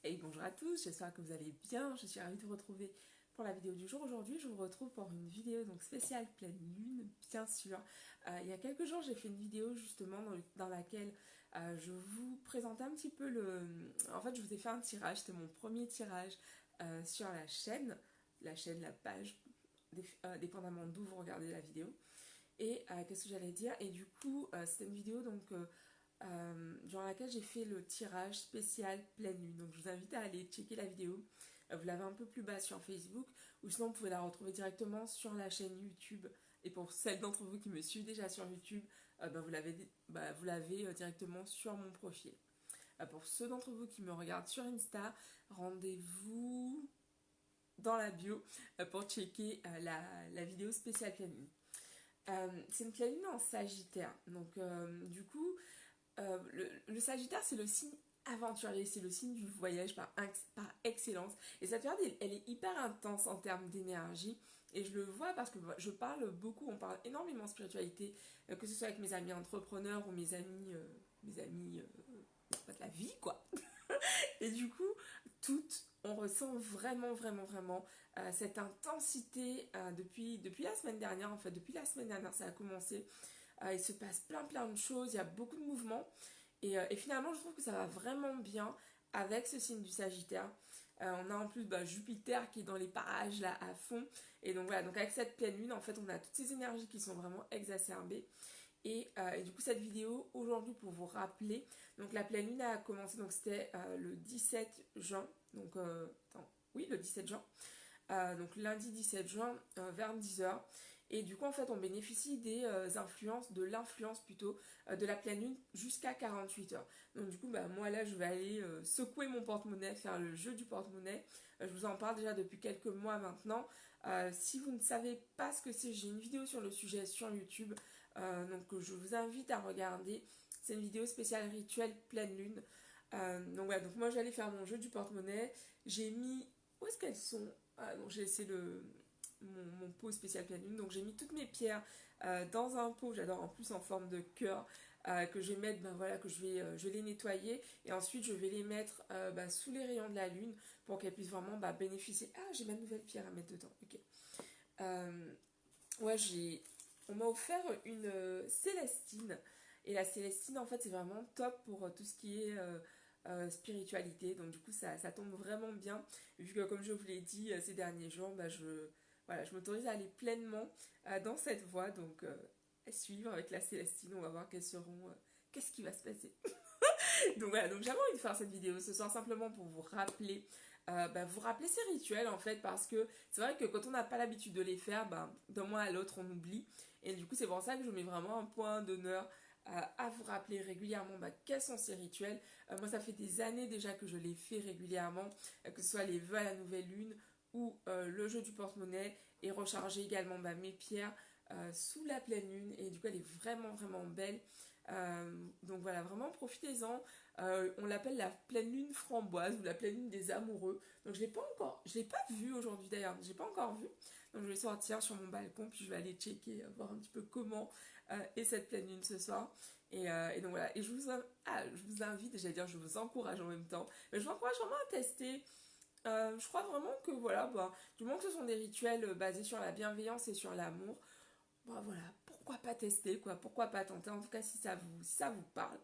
Et bonjour à tous, j'espère que vous allez bien. Je suis ravie de vous retrouver pour la vidéo du jour. Aujourd'hui, je vous retrouve pour une vidéo donc spéciale pleine lune, bien sûr. Il y a quelques jours, j'ai fait une vidéo justement dans laquelle je vous présentais un petit peu le... En fait, je vous ai fait un tirage, c'était mon premier tirage sur la page, dépendamment d'où vous regardez la vidéo. Et qu'est-ce que j'allais dire? Et du coup, c'était une vidéo durant laquelle j'ai fait le tirage spécial pleine lune. Donc je vous invite à aller checker la vidéo. Vous l'avez un peu plus bas sur Facebook, ou sinon vous pouvez la retrouver directement sur la chaîne YouTube. Et pour celles d'entre vous qui me suivent déjà sur YouTube, vous l'avez directement sur mon profil. Pour ceux d'entre vous qui me regardent sur Insta, rendez-vous dans la bio pour checker la vidéo spéciale pleine lune. C'est une pleine lune en Sagittaire. Donc du coup, le Sagittaire, c'est le signe aventurier, c'est le signe du voyage par excellence. Et cette période, elle est hyper intense en termes d'énergie. Et je le vois parce que je parle beaucoup, on parle énormément de spiritualité, que ce soit avec mes amis entrepreneurs ou mes amis pas de la vie, quoi. Et du coup, on ressent vraiment cette intensité depuis la semaine dernière, en fait, depuis la semaine dernière, ça a commencé. Il se passe plein de choses, il y a beaucoup de mouvements. Et finalement, je trouve que ça va vraiment bien avec ce signe du Sagittaire. On a en plus Jupiter qui est dans les parages là à fond. Et donc voilà, donc avec cette pleine lune, en fait, on a toutes ces énergies qui sont vraiment exacerbées. Et du coup, cette vidéo aujourd'hui pour vous rappeler, donc la pleine lune a commencé, donc c'était le 17 juin. Donc, oui, le 17 juin. Donc lundi 17 juin vers 10 h. Et du coup, en fait, on bénéficie des influences, de l'influence plutôt, de la pleine lune jusqu'à 48 heures. Donc du coup, moi là, je vais aller secouer mon porte-monnaie, faire le jeu du porte-monnaie. Je vous en parle déjà depuis quelques mois maintenant. Si vous ne savez pas ce que c'est, j'ai une vidéo sur le sujet sur YouTube. Donc je vous invite à regarder. C'est une vidéo spéciale rituel pleine lune. Donc voilà, donc moi j'allais faire mon jeu du porte-monnaie. J'ai mis... Où est-ce qu'elles sont? Donc j'ai laissé mon pot spécial pleine lune. Donc j'ai mis toutes mes pierres dans un pot, j'adore en plus en forme de cœur, que je vais mettre, que je vais les nettoyer. Et ensuite je vais les mettre sous les rayons de la lune pour qu'elles puissent vraiment bénéficier. Ah, j'ai ma nouvelle pierre à mettre dedans. Ok. Ouais, on m'a offert une Célestine. Et la Célestine, en fait, c'est vraiment top pour tout ce qui est spiritualité. Donc, du coup, ça tombe vraiment bien. Vu que, comme je vous l'ai dit ces derniers jours, je m'autorise à aller pleinement dans cette voie. Donc, à suivre avec la Célestine. On va voir quelles seront. Qu'est-ce qui va se passer. Donc voilà, donc j'avais envie de faire cette vidéo ce soir simplement pour vous rappeler ces rituels en fait, parce que c'est vrai que quand on n'a pas l'habitude de les faire, d'un mois à l'autre on oublie. Et du coup c'est pour ça que je mets vraiment un point d'honneur à vous rappeler régulièrement quels sont ces rituels. Moi ça fait des années déjà que je les fais régulièrement, que ce soit les vœux à la nouvelle lune ou le jeu du porte-monnaie, et recharger également mes pierres sous la pleine lune. Et du coup elle est vraiment belle. Donc voilà, vraiment profitez-en. On l'appelle la pleine lune framboise ou la pleine lune des amoureux. Donc je l'ai pas vu aujourd'hui d'ailleurs, j'ai pas encore vu. Donc je vais sortir sur mon balcon puis je vais aller checker, voir un petit peu comment est cette pleine lune ce soir. Et donc voilà, et je vous invite, j'allais dire je vous encourage en même temps, mais je vous encourage vraiment à tester. Je crois vraiment que voilà, du moment que ce sont des rituels basés sur la bienveillance et sur l'amour, voilà, pourquoi pas tester, quoi, pourquoi pas tenter, en tout cas si ça vous parle.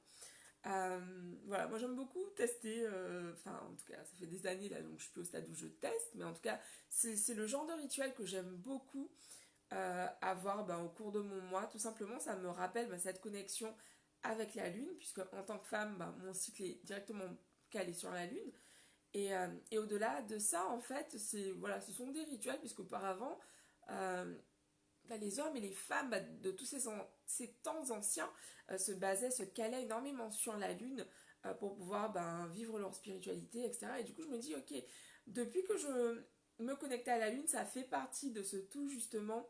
Voilà, moi j'aime beaucoup tester, en tout cas ça fait des années là, donc je suis plus au stade où je teste, mais en tout cas c'est le genre de rituel que j'aime beaucoup avoir au cours de mon mois. Tout simplement, ça me rappelle cette connexion avec la lune, puisque en tant que femme, mon cycle est directement calé sur la lune. Et au-delà de ça, en fait, ce sont des rituels, puisque auparavant, les hommes et les femmes de tous ces temps anciens se calaient énormément sur la lune pour pouvoir vivre leur spiritualité, etc. Et du coup, je me dis, ok, depuis que je me connectais à la lune, ça fait partie de ce tout justement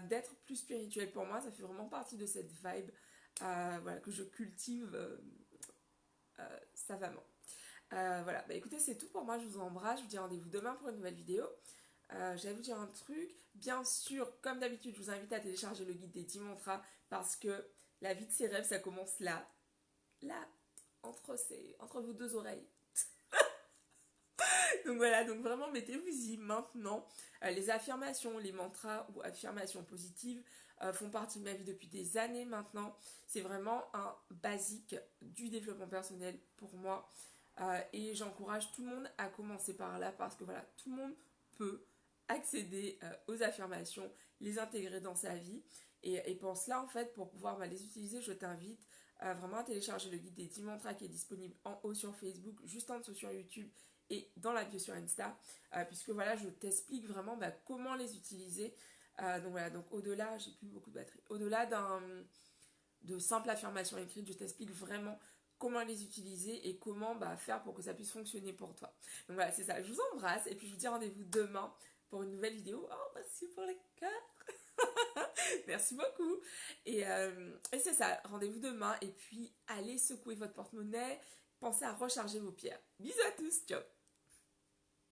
d'être plus spirituel pour moi. Ça fait vraiment partie de cette vibe que je cultive savamment. Voilà, écoutez, c'est tout pour moi. Je vous embrasse. Je vous dis rendez-vous demain pour une nouvelle vidéo. J'allais vous dire un truc. Bien sûr, comme d'habitude, je vous invite à télécharger le guide des 10 mantras parce que la vie de ses rêves, ça commence là, entre vos deux oreilles. Donc voilà, donc vraiment mettez-vous-y maintenant. Les affirmations, les mantras ou affirmations positives font partie de ma vie depuis des années maintenant. C'est vraiment un basique du développement personnel pour moi. Et j'encourage tout le monde à commencer par là parce que voilà, tout le monde peut accéder aux affirmations, les intégrer dans sa vie. Et pour cela, en fait, pour pouvoir les utiliser, je t'invite vraiment à télécharger le guide des 10 mantras qui est disponible en haut sur Facebook, juste en dessous sur YouTube et dans la bio sur Insta, puisque voilà, je t'explique vraiment comment les utiliser. Donc voilà, donc au-delà, j'ai plus beaucoup de batterie, au-delà de simples affirmations écrites, je t'explique vraiment comment les utiliser et comment faire pour que ça puisse fonctionner pour toi. Donc voilà, c'est ça, je vous embrasse et puis je vous dis rendez-vous demain pour une nouvelle vidéo. Oh, merci pour les cœurs. Merci beaucoup. Et c'est ça, rendez-vous demain et puis allez secouer votre porte-monnaie, pensez à recharger vos pierres. Bisous à tous, ciao.